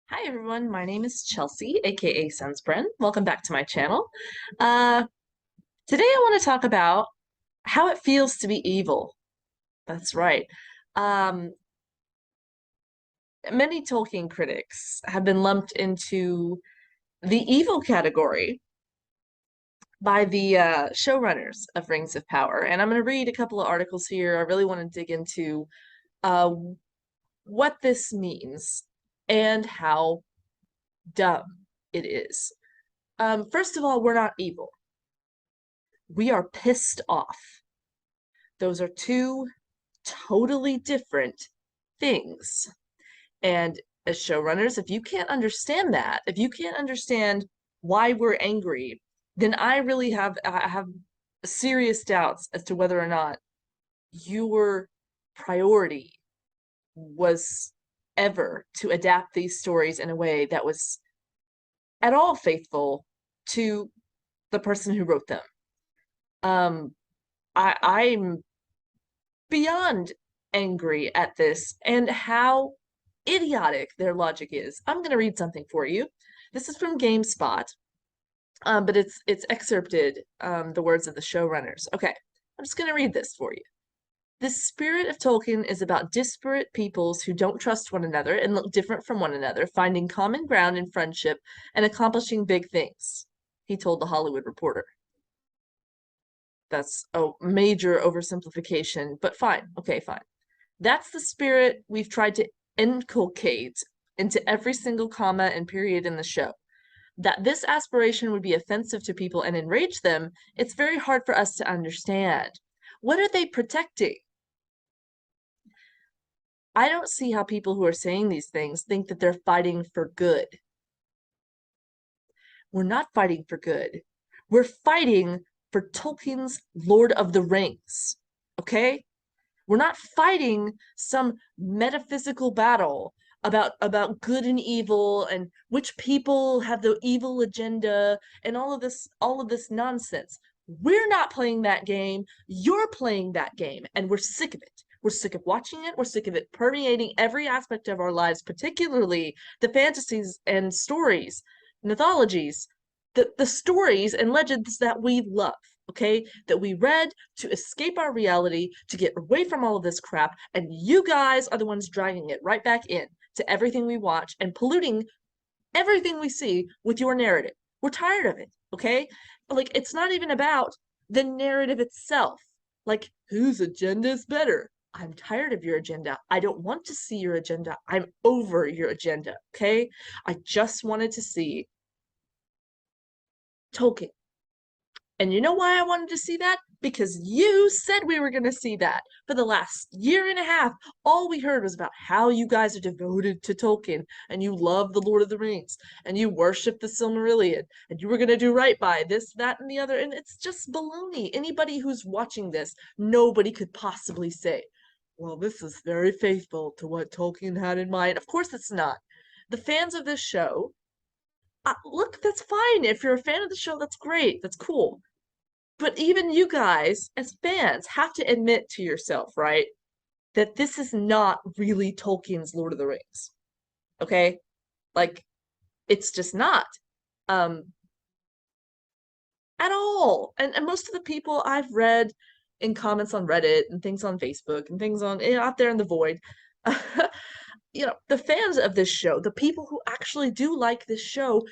Hi everyone, my name is Chelsea, aka Sunspren. Welcome back to my channel. Uh, Today I want to talk about how it feels to be evil. That's right. Um, Many Tolkien critics have been lumped into the evil category by the showrunners of Rings of Power. And I'm going to read a couple of articles here. I really want to dig into uh, what this means and how dumb it is. First of all, we're not evil. We are pissed off. Those are two totally different things. And as showrunners, if you can't understand that, if you can't understand why we're angry, then I have serious doubts as to whether or not your priority was ever to adapt these stories in a way that was at all faithful to the person who wrote them. Um, I'm beyond angry at this and how idiotic their logic is. I'm going to read something for you. This is from GameSpot, but it's excerpted the words of the showrunners. Okay, I'm just going to read this for you. The spirit of Tolkien is about disparate peoples who don't trust one another and look different from one another, finding common ground in friendship and accomplishing big things, he told The Hollywood Reporter. That's a major oversimplification, but fine. Okay, fine. That's the spirit we've tried to inculcate into every single comma and period in the show. That this aspiration would be offensive to people and enrage them, it's very hard for us to understand. What are they protecting? I don't see how people who are saying these things think that they're fighting for good. We're not fighting for good. We're fighting for Tolkien's Lord of the Rings. Okay? We're not fighting some metaphysical battle about good and evil and which people have the evil agenda and all of this nonsense. We're not playing that game. You're playing that game, and we're sick of it. We're sick of watching it. We're sick of it permeating every aspect of our lives, particularly the fantasies and stories, mythologies, the stories and legends that we love, okay? That we read to escape our reality, to get away from all of this crap, and you guys are the ones dragging it right back in to everything we watch and polluting everything we see with your narrative. We're tired of it, okay? Like, it's not even about the narrative itself. Like, whose agenda is better? I'm tired of your agenda. I don't want to see your agenda. I'm over your agenda, okay? I just wanted to see Tolkien. And you know why I wanted to see that? Because you said we were going to see that. For the last year and a half, all we heard was about how you guys are devoted to Tolkien and you love the Lord of the Rings and you worship the Silmarillion and you were going to do right by this, that, and the other. And it's just baloney. Anybody who's watching this, nobody could possibly say, well, this is very faithful to what Tolkien had in mind. Of course, it's not. The fans of this show, look, that's fine. If you're a fan of the show, that's great. That's cool. But even you guys, as fans, have to admit to yourself, right, that this is not really Tolkien's Lord of the Rings. Okay? Like, it's just not. Um, at all. And most of the people I've read in comments on Reddit and things on Facebook and things on out there in the void, the fans of this show, the people who actually do like this show,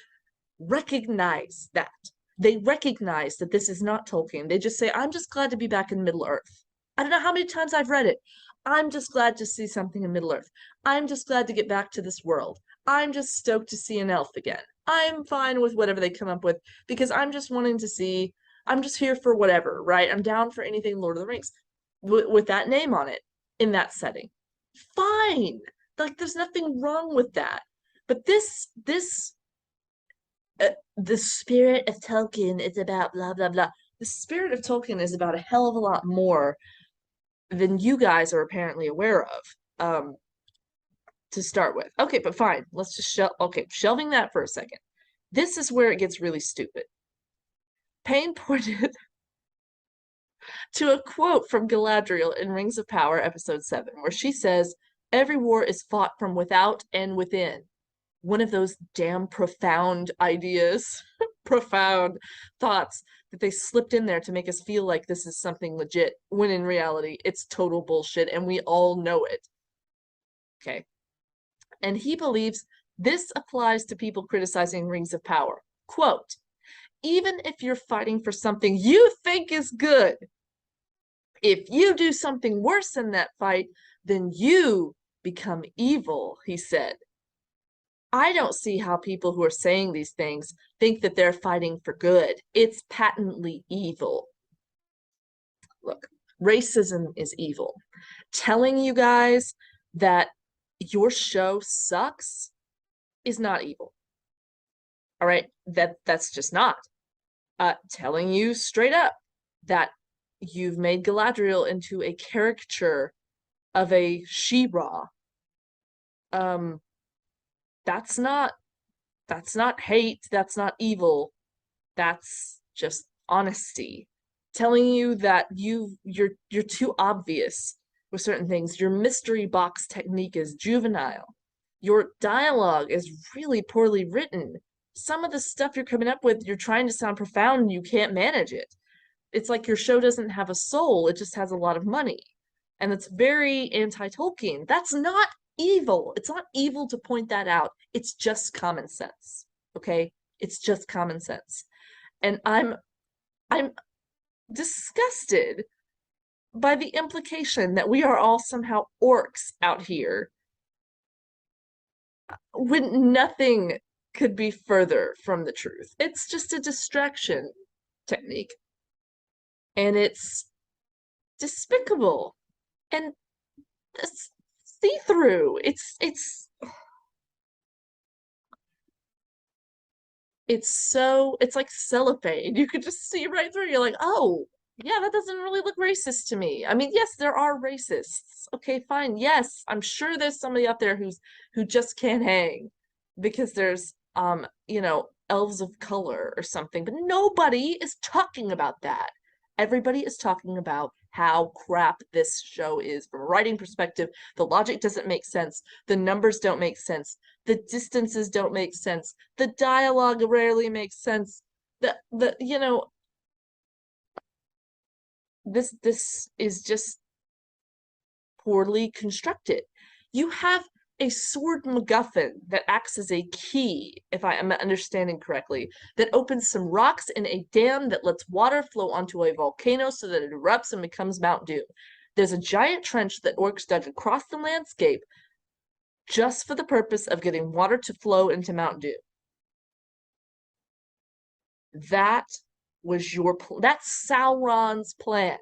recognize that. They recognize that this is not Tolkien. They just say, I'm just glad to be back in Middle Earth. I don't know how many times I've read it. I'm just glad to see something in Middle Earth. I'm just glad to get back to this world. I'm just stoked to see an elf again. I'm fine with whatever they come up with because I'm just wanting to see, I'm just here for whatever, right? I'm down for anything Lord of the Rings with that name on it in that setting. Fine. Like, there's nothing wrong with that. But the spirit of Tolkien is about blah blah blah. The spirit of Tolkien is about a hell of a lot more than you guys are apparently aware of. To start with, okay, but fine. Let's just shelving that for a second. This is where it gets really stupid. Payne pointed to a quote from Galadriel in Rings of Power, episode 7, where she says, "Every war is fought from without and within." one of those damn profound ideas, profound thoughts that they slipped in there to make us feel like this is something legit, when in reality, it's total bullshit and we all know it. Okay. And he believes this applies to people criticizing Rings of Power. Quote, even if you're fighting for something you think is good, if you do something worse in that fight, then you become evil, he said. I don't see how people who are saying these things think that they're fighting for good. It's patently evil. Look, racism is evil. Telling you guys that your show sucks is not evil. All right, that's just not. Telling you straight up that you've made Galadriel into a caricature of a She-Ra. That's not hate, that's not evil. That's just honesty. Telling you that you're too obvious with certain things. Your mystery box technique is juvenile. Your dialogue is really poorly written. Some of the stuff you're coming up with, you're trying to sound profound and you can't manage it. It's like your show doesn't have a soul, it just has a lot of money. And it's very anti-Tolkien. That's not evil. It's not evil to point that out. It's just common sense. Okay? It's just common sense. And I'm disgusted by the implication that we are all somehow orcs out here when nothing could be further from the truth. It's just a distraction technique. And it's despicable and see-through. It's like cellophane. You could just see right through. You're like, oh, yeah, that doesn't really look racist to me. I mean, yes, there are racists. Okay, fine. Yes, I'm sure there's somebody out there who just can't hang because there's elves of color or something, but nobody is talking about that. Everybody is talking about how crap this show is from a writing perspective. The logic doesn't make sense. The numbers don't make sense. The distances don't make sense. The dialogue rarely makes sense. This is just poorly constructed. You have a sword MacGuffin that acts as a key, if I am understanding correctly, that opens some rocks in a dam that lets water flow onto a volcano so that it erupts and becomes Mount Doom. There's a giant trench that orcs dug across the landscape just for the purpose of getting water to flow into Mount Doom. That was that's Sauron's plan.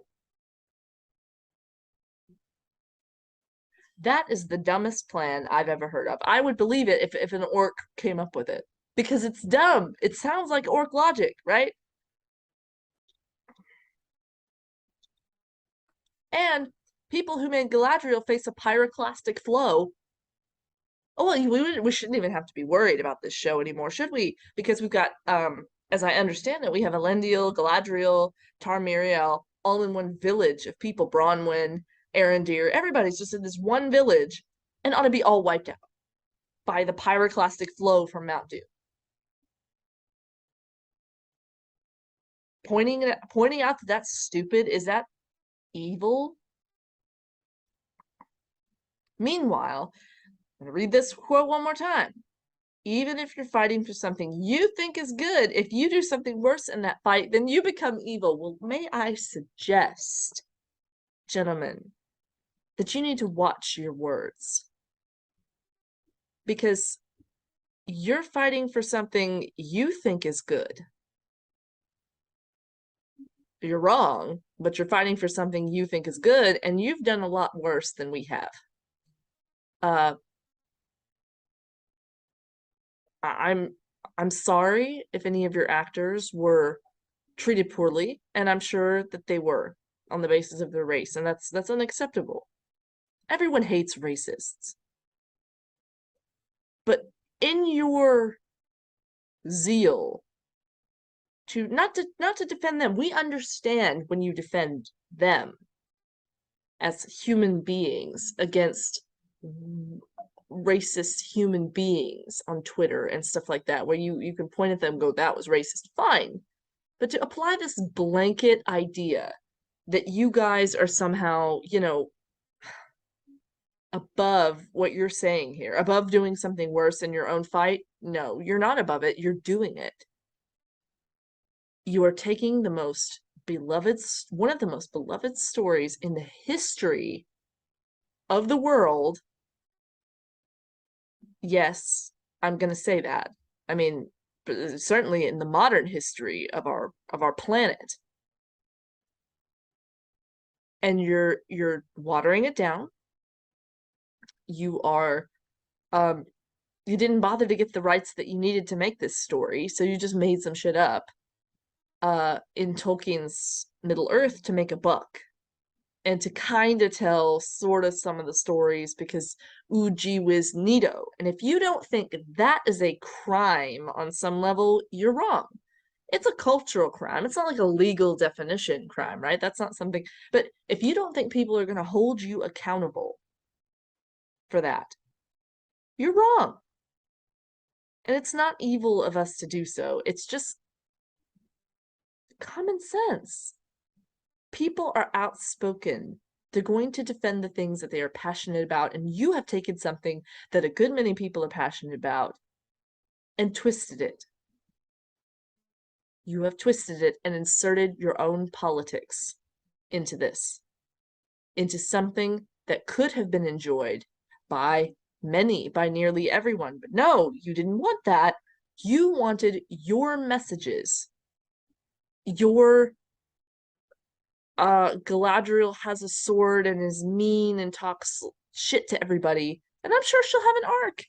That is the dumbest plan I've ever heard of. I would believe it if an orc came up with it. Because it's dumb. It sounds like orc logic, right? And people who made Galadriel face a pyroclastic flow. Oh, well, we shouldn't even have to be worried about this show anymore, should we? Because we've got, as I understand it, we have Elendil, Galadriel, Tar-Miriel, all in one village of people. Bronwyn, Arondir, everybody's just in this one village and ought to be all wiped out by the pyroclastic flow from Mount Doom. Pointing out that that's stupid, is that evil? Meanwhile, I'm going to read this quote one more time. Even if you're fighting for something you think is good, if you do something worse in that fight, then you become evil. Well, may I suggest, gentlemen, that you need to watch your words. Because you're fighting for something you think is good. You're wrong, but you're fighting for something you think is good, and you've done a lot worse than we have. I'm sorry if any of your actors were treated poorly, and I'm sure that they were on the basis of their race, and that's unacceptable. Everyone hates racists. But in your zeal to not to defend them, we understand when you defend them as human beings against racist human beings on Twitter and stuff like that, where you can point at them and go, that was racist. Fine. But to apply this blanket idea that you guys are somehow, above what you're saying here, above doing something worse in your own fight, no, you're not above it. You're doing it. You are taking one of the most beloved stories in the history of the world. Yes, I'm going to say that. I mean, certainly in the modern history of our planet. And you're watering it down. You are you didn't bother to get the rights that you needed to make this story, so you just made some shit up in Tolkien's Middle Earth to make a buck and to kind of tell sort of some of the stories because ooh gee whiz neato. And if you don't think that is a crime on some level, you're wrong. It's a cultural crime. It's not like a legal definition crime, right? That's not something. But if you don't think people are going to hold you accountable for that, you're wrong. And it's not evil of us to do so. It's just common sense. People are outspoken. They're going to defend the things that they are passionate about. And you have taken something that a good many people are passionate about and twisted it. You have twisted it and inserted your own politics into this, into something that could have been enjoyed by many, by nearly everyone. But no, you didn't want that. You wanted your messages, your Galadriel has a sword and is mean and talks shit to everybody. And I'm sure she'll have an arc.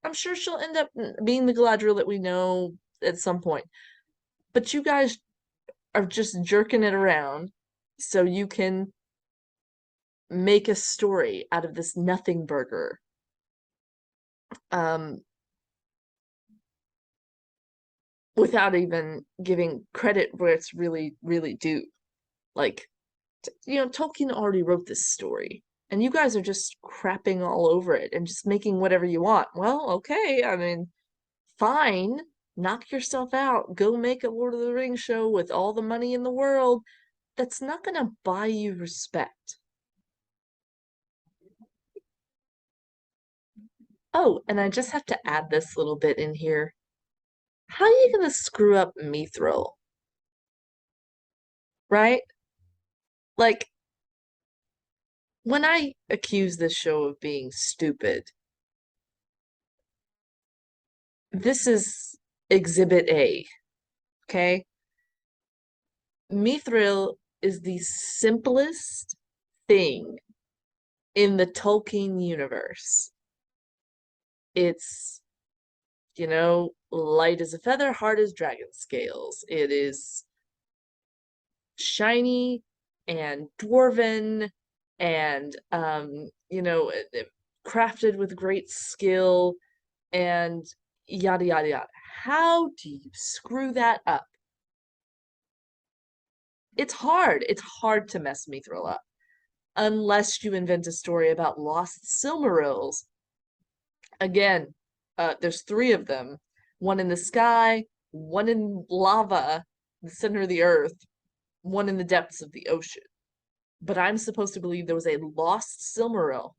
I'm sure she'll end up being the Galadriel that we know at some point. But you guys are just jerking it around so you can make a story out of this nothing burger. Without even giving credit where it's really, really due. Like, Tolkien already wrote this story, and you guys are just crapping all over it and just making whatever you want. Well, okay, I mean, fine. Knock yourself out. Go make a Lord of the Rings show with all the money in the world. That's not going to buy you respect. Oh, and I just have to add this little bit in here. How are you going to screw up Mithril? Right? Like, when I accuse this show of being stupid, this is Exhibit A, okay? Mithril is the simplest thing in the Tolkien universe. It's, light as a feather, hard as dragon scales. It is shiny and dwarven and, crafted with great skill and yada, yada, yada. How do you screw that up? It's hard. It's hard to mess Mithril up. Unless you invent a story about lost Silmarils. Again, there's three of them. One in the sky, one in lava, the center of the earth, one in the depths of the ocean. But I'm supposed to believe there was a lost Silmaril.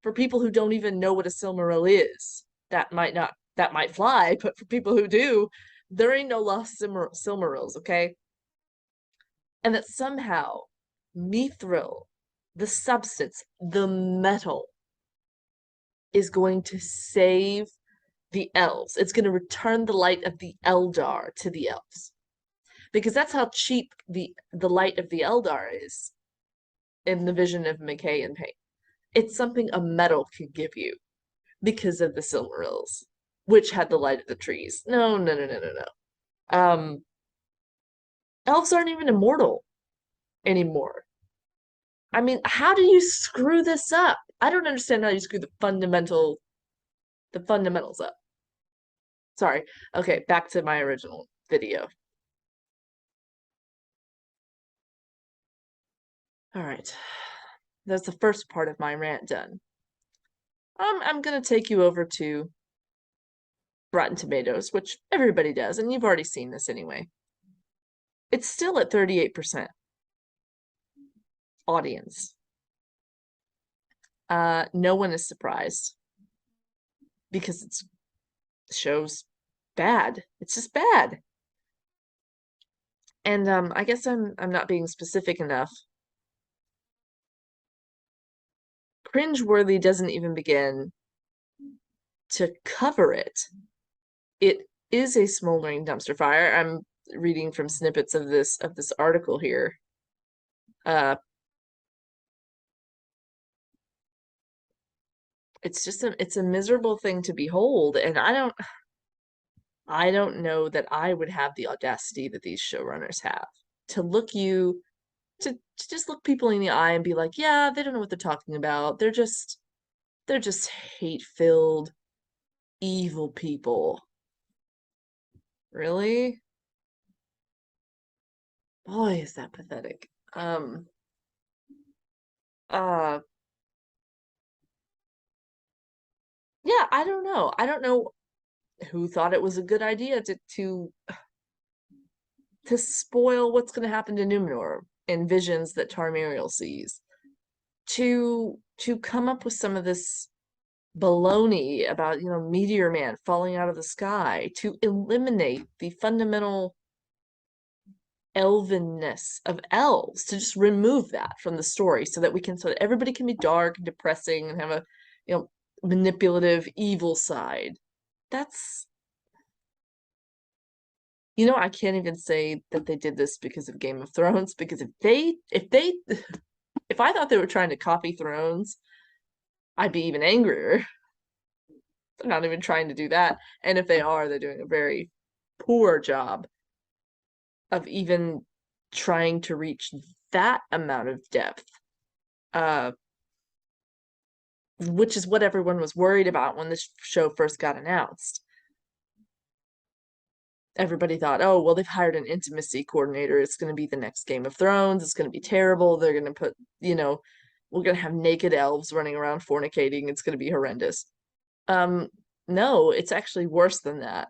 For people who don't even know what a Silmaril is, that might fly, but for people who do, there ain't no lost Silmarils, okay? And that somehow Mithril, the substance, the metal, is going to save the elves. It's going to return the light of the Eldar to the elves. Because that's how cheap the light of the Eldar is in the vision of McKay and Payne. It's something a metal could give you because of the Silmarils, which had the light of the trees. No, no, no, no, no, no. Elves aren't even immortal anymore. I mean, how do you screw this up? I don't understand how you screw the fundamentals up. Sorry. Okay, back to my original video. All right. That's the first part of my rant done. I'm gonna take you over to Rotten Tomatoes, which everybody does, and you've already seen this anyway. It's still at 38% audience. No one is surprised because it's the show's bad. It's just bad. And I guess I'm not being specific enough. Cringeworthy doesn't even begin to cover it. It is a smoldering dumpster fire. I'm reading from snippets of this article here. It's just it's a miserable thing to behold, and I don't know that I would have the audacity that these showrunners have to look you to just look people in the eye and be like, yeah, they don't know what they're talking about. They're just hate-filled, evil people. Really? Boy, is that pathetic. Uh yeah, I don't know. I don't know who thought it was a good idea to spoil what's going to happen to Numenor in visions that Tarmiriel sees. To come up with some of this baloney about, Meteor Man falling out of the sky, to eliminate the fundamental elvenness of elves, to just remove that from the story so that everybody can be dark and depressing and have a, manipulative evil side. That's I can't even say that they did this because of Game of Thrones, because if I thought they were trying to copy Thrones, I'd be even angrier. They're not even trying to do that. And if they are, they're doing a very poor job of even trying to reach that amount of depth. Uh, which is what everyone was worried about when this show first got announced. Everybody thought, oh, well, they've hired an intimacy coordinator. It's going to be the next Game of Thrones. It's going to be terrible. They're going to put, we're going to have naked elves running around fornicating. It's going to be horrendous. Um, no, it's actually worse than that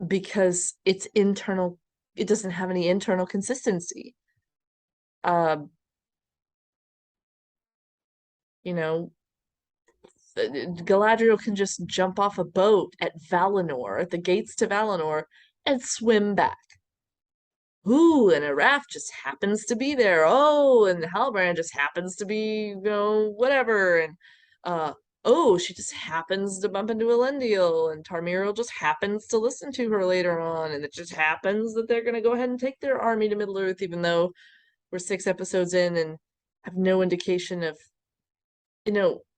because it's internal. It doesn't have any internal consistency. Um, you know, Galadriel can just jump off a boat at Valinor, at the gates to Valinor, and swim back. Ooh, and a raft just happens to be there. Oh, and Halbrand just happens to be, whatever. And uh oh, she just happens to bump into Elendil, and Tarmiriel just happens to listen to her later on, and it just happens that they're gonna go ahead and take their army to Middle-earth, even though we're 6 episodes in and have no indication of,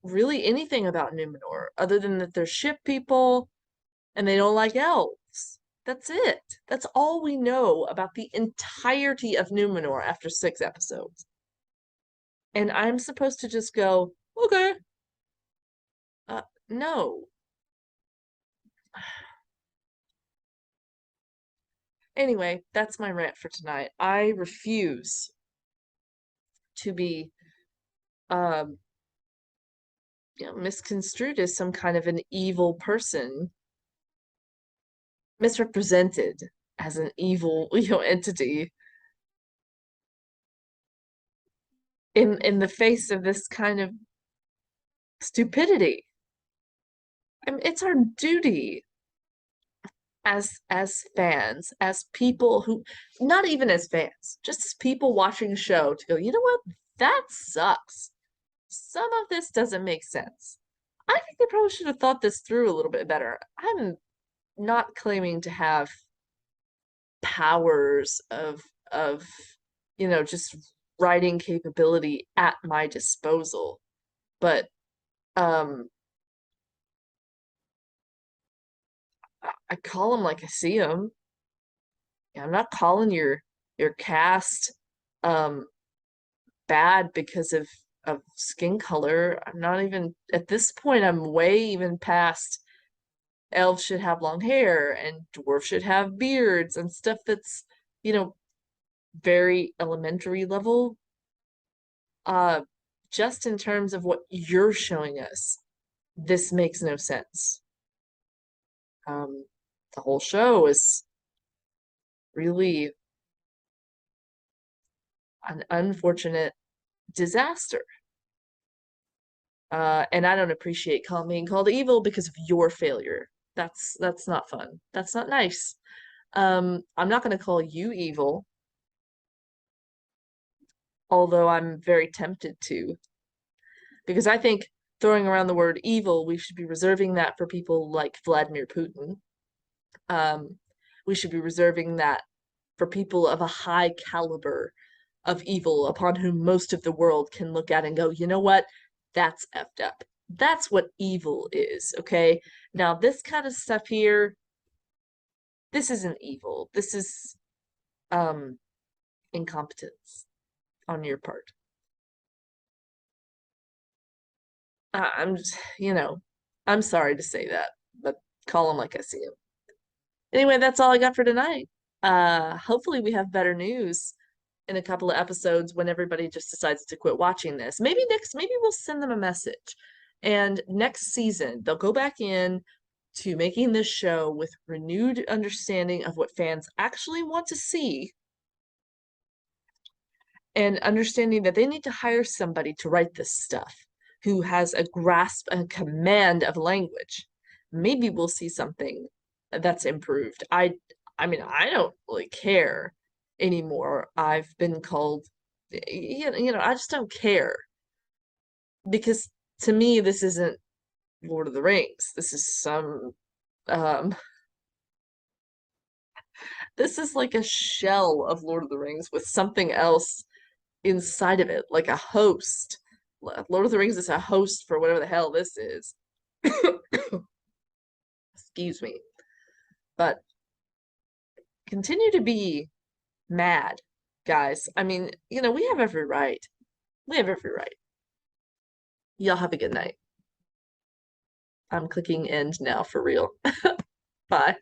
really anything about Numenor, other than that they're ship people and they don't like elves. That's it. That's all we know about the entirety of Numenor after 6 episodes. And I'm supposed to just go, okay. No. Anyway, that's my rant for tonight. I refuse to be um misconstrued as some kind of an evil person, misrepresented as an evil, entity in the face of this kind of stupidity. I mean, it's our duty as fans, as people who, not even as fans, just as people watching a show, to go, you know what? That sucks. Some of this doesn't make sense. I think they probably should have thought this through a little bit better. I'm not claiming to have powers of just writing capability at my disposal, but um I call them like I see them. I'm not calling your cast um bad because of skin color. I'm not even at this point. I'm way even past elves should have long hair and dwarves should have beards and stuff that's, you know, very elementary level. Uh, just in terms of what you're showing us, this makes no sense. The whole show is really an unfortunate disaster. And I don't appreciate being called evil because of your failure. That's not fun. That's not nice. I'm not going to call you evil, although I'm very tempted to, because I think throwing around the word evil, we should be reserving that for people like Vladimir Putin. Um, we should be reserving that for people of a high caliber of evil upon whom most of the world can look at and go, you know what? That's effed up. That's what evil is, okay? Now, this kind of stuff here, this isn't evil. This is um incompetence on your part. I'm just, I'm sorry to say that, but call him like I see him. Anyway, that's all I got for tonight. Hopefully we have better news in a couple of episodes when everybody just decides to quit watching this. Maybe we'll send them a message. And next season, they'll go back in to making this show with renewed understanding of what fans actually want to see and understanding that they need to hire somebody to write this stuff who has a grasp and command of language. Maybe we'll see something that's improved. I mean, I don't really care anymore. I've been called, I just don't care because to me, this isn't Lord of the Rings. Um, this is like a shell of Lord of the Rings with something else inside of it, like a host. Lord of the Rings is a host for whatever the hell this is. Excuse me. But continue to be mad, guys. I mean, we have every right. We have every right. Y'all have a good night. I'm clicking end now for real. Bye.